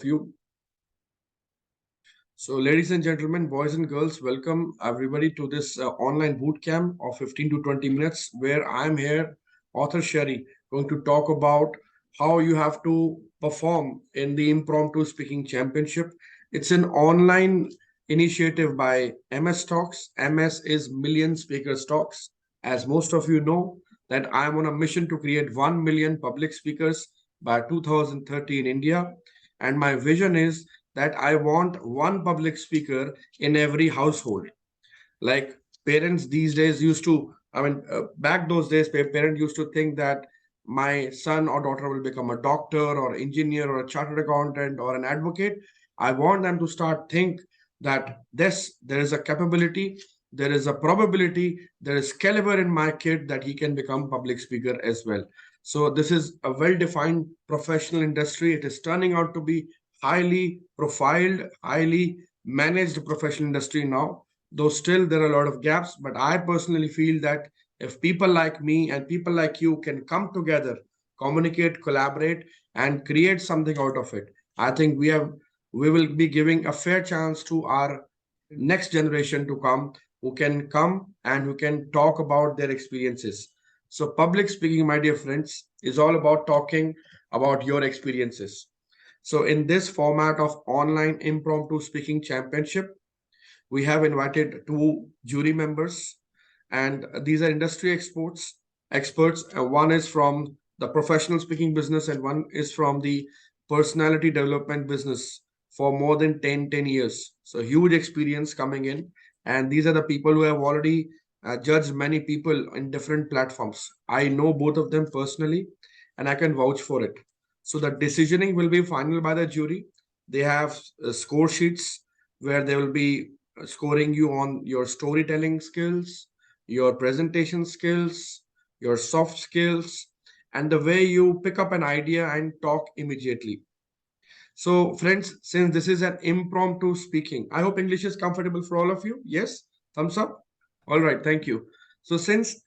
you. So, ladies and gentlemen, boys and girls, welcome everybody to this online boot camp of 15 to 20 minutes where I'm here, author Sherry, going to talk about how you have to perform in the Impromptu Speaking Championship. It's an online initiative by MS Talks. MS is Million Speakers Talks. As most of you know, that I'm on a mission to create 1 million public speakers by 2030 in India. And my vision is that I want one public speaker in every household. Like parents these days used to, back those days, parents used to think that my son or daughter will become a doctor or engineer or a chartered accountant or an advocate. I want them to start think that there is a capability, there is a probability, there is caliber in my kid that he can become public speaker as well. So this is a well-defined professional industry. It is turning out to be highly profiled, highly managed professional industry now, though still there are a lot of gaps. But I personally feel that if people like me and people like you can come together, communicate, collaborate, and create something out of it, I think we will be giving a fair chance to our next generation to come and who can talk about their experiences. So public speaking, my dear friends, is all about talking about your experiences. So in this format of online impromptu speaking championship, we have invited two jury members, and these are industry experts. One is from the professional speaking business, and one is from the personality development business for more than 10 years. So huge experience coming in, and these are the people who have already judged many people in different platforms. I know both of them personally, and I can vouch for it. So the decisioning will be final by the jury. They have score sheets where they will be scoring you on your storytelling skills, your presentation skills, your soft skills, and the way you pick up an idea and talk immediately. So, friends, since this is an impromptu speaking, I hope English is comfortable for all of you. Yes? Thumbs up? All right, thank you. So, since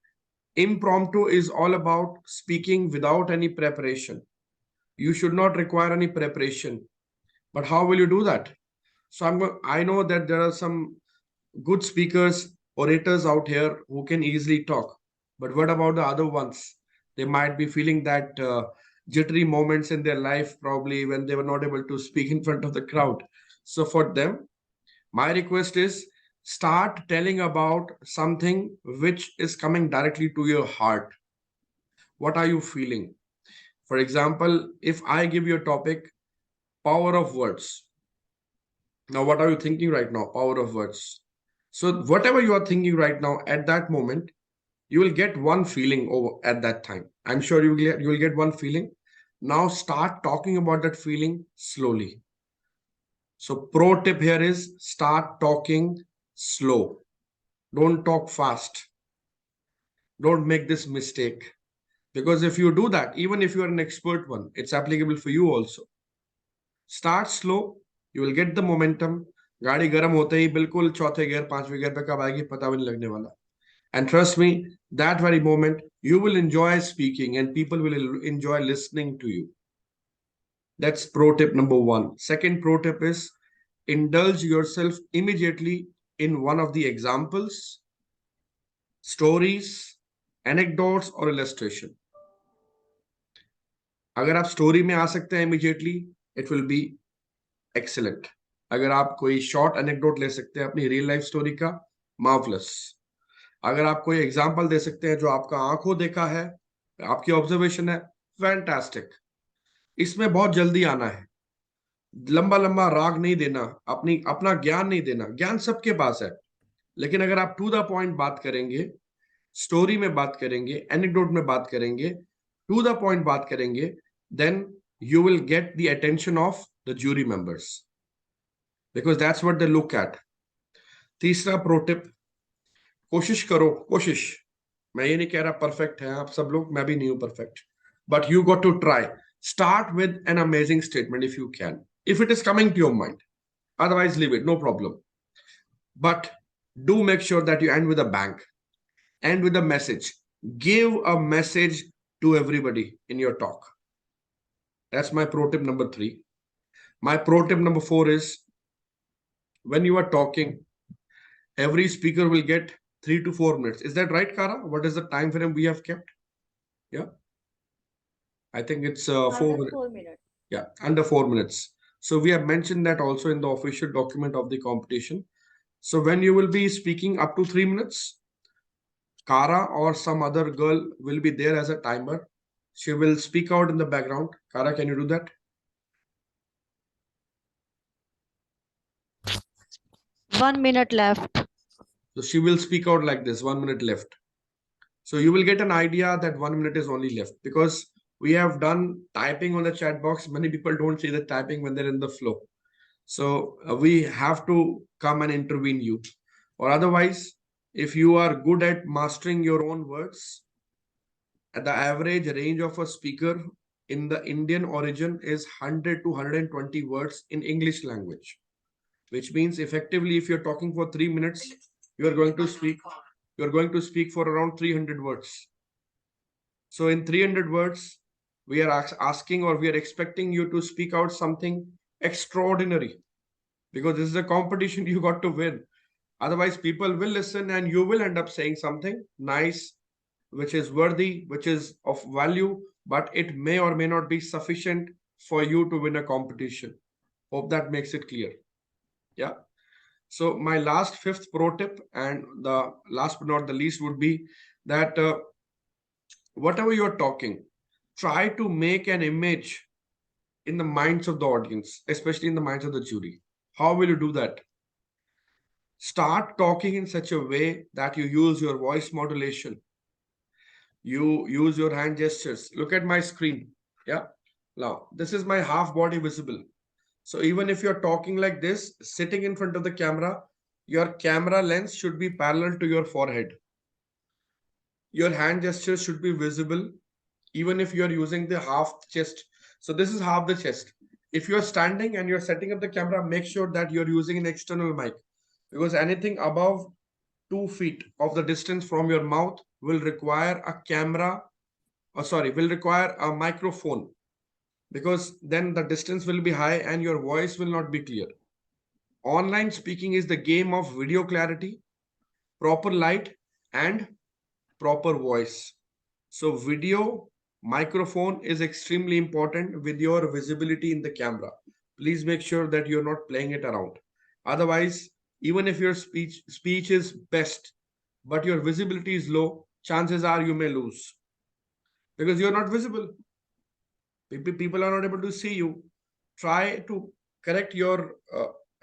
impromptu is all about speaking without any preparation, you should not require any preparation. But how will you do that? So I know that there are some good speakers, orators out here who can easily talk. But what about the other ones? They might be feeling that jittery moments in their life, probably when they were not able to speak in front of the crowd. So for them, my request is start telling about something which is coming directly to your heart. What are you feeling? For example, if I give you a topic, power of words. Now, what are you thinking right now? Power of words. So, whatever you are thinking right now at that moment, you will get one feeling over at that time. I'm sure you will get one feeling. Now, start talking about that feeling slowly. So, pro tip here is start talking slow. Don't talk fast. Don't make this mistake. Because if you do that, even if you are an expert one, it's applicable for you also. Start slow, you will get the momentum. गाड़ी गर्म होते ही बिल्कुल चौथे gear पांचवें gear पे कब आएगी पता भी नहीं लगने वाला. And trust me, that very moment you will enjoy speaking and people will enjoy listening to you. That's pro tip number one. Second pro tip is indulge yourself immediately in one of the examples, stories, anecdotes or illustration. अगर आप story में आ सकते हैं immediately, it will be excellent. अगर आप कोई short anecdote ले सकते हैं अपनी रियल लाइफ स्टोरी का, मार्वलस. अगर आप कोई एग्जांपल दे सकते हैं जो आपका आंखों देखा है, आपकी ऑब्जर्वेशन है, फैंटास्टिक. इसमें बहुत जल्दी आना है. लंबा लंबा राग नहीं देना, अपना ज्ञान नहीं देना. ज्ञान सबके पास है, लेकिन अगर आप टू द पॉइंट बात करेंगे, स्टोरी में बात करेंगे, एनेक्डोट में बात करेंगे, टू द पॉइंट बात करेंगे, then you will get the attention of the jury members because that's what they look at. तीसरा प्रो टिप, कोशिश करो. कोशिश, मैं ये नहीं कह रहा परफेक्ट है आप सब लोग, मैं भी नहीं हूं perfect, but you got to try. Start with an amazing statement if you can, if it is coming to your mind. Otherwise leave it, no problem. But do make sure that you end with a bang, end with a message. Give a message to everybody in your talk. That's my pro tip number 3. My pro tip number 4 is when you are talking, every speaker will get 3 to 4 minutes. Is that right, Kara? What is the time frame we have kept? Yeah, I think it's Under 4 minutes. 4 minutes. Yeah, under 4 minutes. So we have mentioned that also in the official document of the competition. So when you will be speaking up to 3 minutes, Kara or some other girl will be there as a timer. She will speak out in the background. Kara, can you do that? 1 minute left. So she will speak out like this, 1 minute left. So you will get an idea that 1 minute is only left because we have done typing on the chat box. Many people don't see the typing when they're in the flow. So we have to come and intervene you. Or otherwise, if you are good at mastering your own words, the average range of a speaker in the Indian origin is 100 to 120 words in English language, which means effectively if you're talking for 3 minutes, you're going to speak you're going to speak for around 300 words. So in 300 words, we are asking or we are expecting you to speak out something extraordinary because this is a competition you got to win. Otherwise, people will listen and you will end up saying something nice, which is worthy, which is of value, but it may or may not be sufficient for you to win a competition. Hope that makes it clear. Yeah. So, my last fifth pro tip, and the last but not the least, would be that whatever you're talking, try to make an image in the minds of the audience, especially in the minds of the jury. How will you do that? Start talking in such a way that you use your voice modulation, you use your hand gestures. Look at my screen. Yeah. Now, this is my half body visible. So even if you're talking like this, sitting in front of the camera, your camera lens should be parallel to your forehead. Your hand gestures should be visible, even if you're using the half chest. So this is half the chest. If you're standing and you're setting up the camera, make sure that you're using an external mic because anything above 2 feet of the distance from your mouth will require a camera, or sorry, will require a microphone because then the distance will be high and your voice will not be clear. Online speaking is the game of video clarity, proper light, and proper voice. So, video microphone is extremely important with your visibility in the camera. Please make sure that you're not playing it around. Otherwise, even if your speech is best, but your visibility is low, chances are you may lose because you're not visible. People are not able to see you. Try to correct your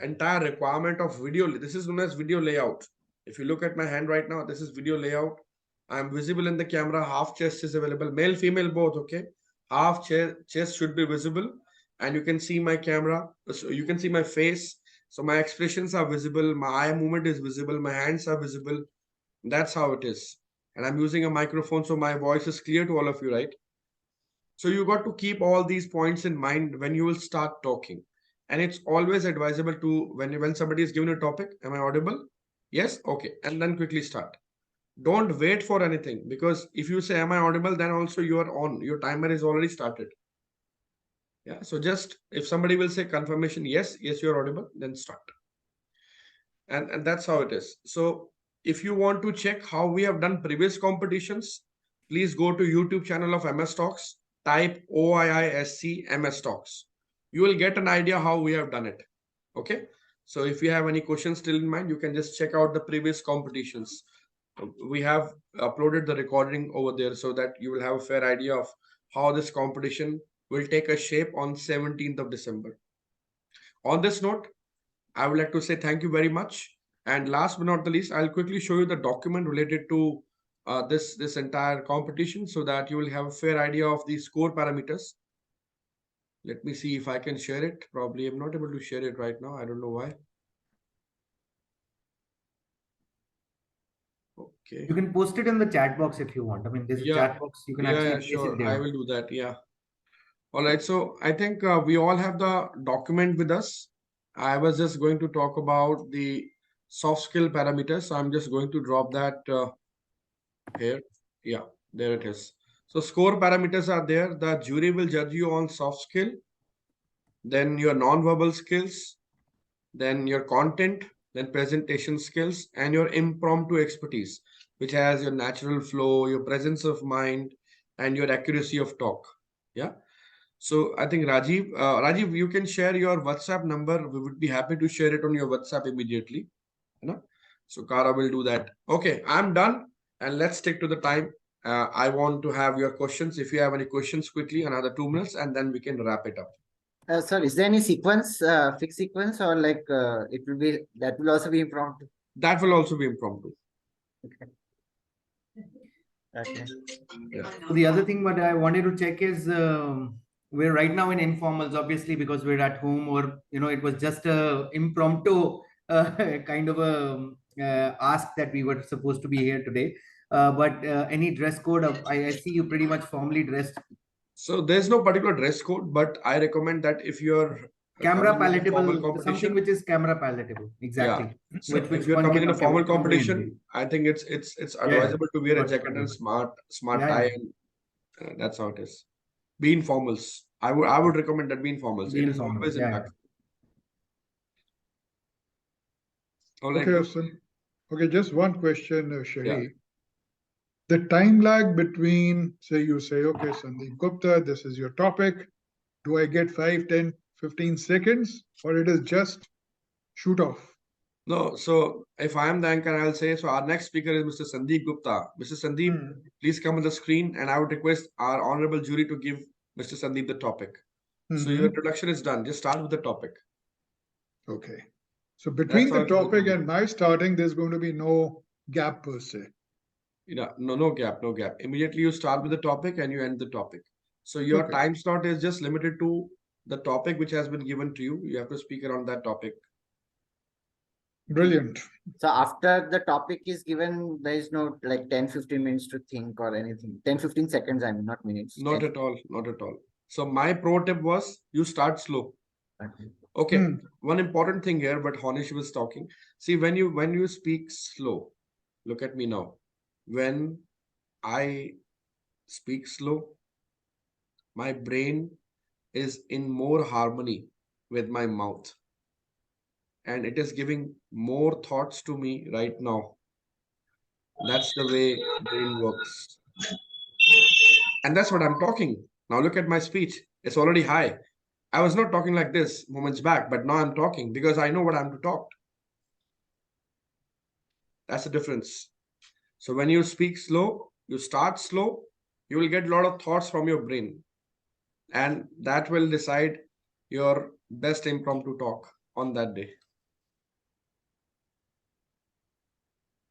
entire requirement of video. This is known as video layout. If you look at my hand right now, this is video layout. I'm visible in the camera. Half chest is available, male, female, both. Okay, half chest should be visible, and you can see my camera. So you can see my face. So my expressions are visible. My eye movement is visible. My hands are visible. That's how it is. And I'm using a microphone, so my voice is clear to all of you, right? So you got to keep all these points in mind when you will start talking. And it's always advisable to when somebody is given a topic, am I audible? Yes, okay. And then quickly start. Don't wait for anything because if you say am I audible, then also you are on. Your timer is already started. Yeah. So just if somebody will say confirmation, yes, you're audible, then start. And that's how it is. So if you want to check how we have done previous competitions, please go to YouTube channel of MS Talks, type OIISC MS Talks. You will get an idea how we have done it. Okay. So if you have any questions still in mind, you can just check out the previous competitions. We have uploaded the recording over there so that you will have a fair idea of how this competition will take a shape on 17th of December. On this note, I would like to say thank you very much. And last but not the least, I'll quickly show you the document related to this entire competition so that you will have a fair idea of the score parameters. Let me see if I can share it. Probably I'm not able to share it right now. I don't know why. Okay. You can post it in the chat box if you want. I mean, there's a chat box. You can actually place sure. it there. I will do that. Yeah. All right. So I think we all have the document with us. I was just going to talk about the soft skill parameters. So I'm just going to drop that here. Yeah, there it is. So score parameters are there. The jury will judge you on soft skill. then your non-verbal skills, then your content, then presentation skills, and your impromptu expertise, which has your natural flow, your presence of mind, and your accuracy of talk. Yeah. So I think Rajiv, you can share your WhatsApp number. We would be happy to share it on your WhatsApp immediately. You know? So Kara will do that. Okay, I'm done. And let's stick to the time. I want to have your questions. If you have any questions, quickly, another 2 minutes, and then we can wrap it up. Sir, is there any sequence, fixed sequence, or like it will be that will also be impromptu? That will also be impromptu. Okay. Okay. Yeah. So the other thing what I wanted to check is we're right now in informals, obviously, because we're at home, or it was just a impromptu kind of a ask that we were supposed to be here today. But any dress code? I see you pretty much formally dressed. So there's no particular dress code, but I recommend that if you're Camera coming in a formal palatable, something which is camera palatable. Exactly. Yeah. So Which if you're one coming in a can formal comprehend. competition, I think it's advisable to wear a jacket and smart Yeah, tie, yeah. and that's how it is. Be in formals. I would recommend that be in formals. Be It in is formals, always yeah. impactful. All right. Okay, Austin. Okay, just one question, Shahi. Yeah. The time lag between, you say, okay, Sandeep Gupta, this is your topic. Do I get 5, 10, 15 seconds, or it is just shoot off? No, so if I am the anchor, I'll say, so our next speaker is Mr. Sandeep Gupta. Mr. Sandeep, please come on the screen, and I would request our honorable jury to give Mr. Sandeep the topic. So your introduction is done. Just start with the topic. Okay. So between the topic and my starting, there's going to be no gap per se. No gap. Immediately you start with the topic and you end the topic. So your time slot is just limited to the topic which has been given to you. You have to speak around that topic. Brilliant. So after the topic is given, there is no like 10-15 minutes to think or anything. 10-15 seconds, I mean, not minutes. Not 10. at all. Not at all. So my pro tip was you start slow. Okay. One important thing here, but Honish was talking. See, when you speak slow, look at me now. When I speak slow, my brain is in more harmony with my mouth. And it is giving more thoughts to me right now. That's the way brain works. And that's what I'm talking. Now look at my speech. It's already high. I was not talking like this moments back, but now I'm talking because I know what I'm to talk. That's the difference. So when you speak slow, you start slow, you will get a lot of thoughts from your brain. And that will decide your best impromptu talk on that day.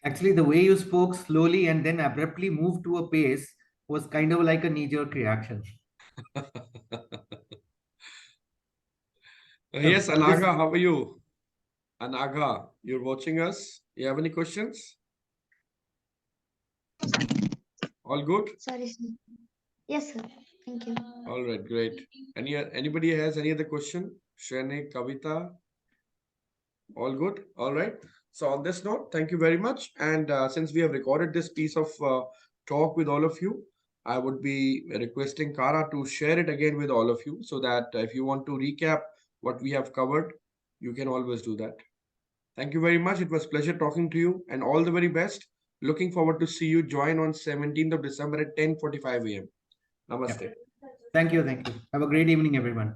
Actually, the way you spoke slowly and then abruptly moved to a pace was kind of like a knee-jerk reaction. Yes, Anaga, how are you? Anaga, you're watching us. You have any questions? All good? Sorry, sir. Yes, sir. Thank you. All right, great. Anybody has any other question? Shrenik, Kavita? All good? All right. So on this note, thank you very much. And since we have recorded this piece of talk with all of you, I would be requesting Kara to share it again with all of you so that if you want to recap what we have covered, you can always do that. Thank you very much. It was a pleasure talking to you and all the very best. Looking forward to see you join on 17th of December at 10:45 a.m. Namaste. Thank you. Have a great evening, everyone.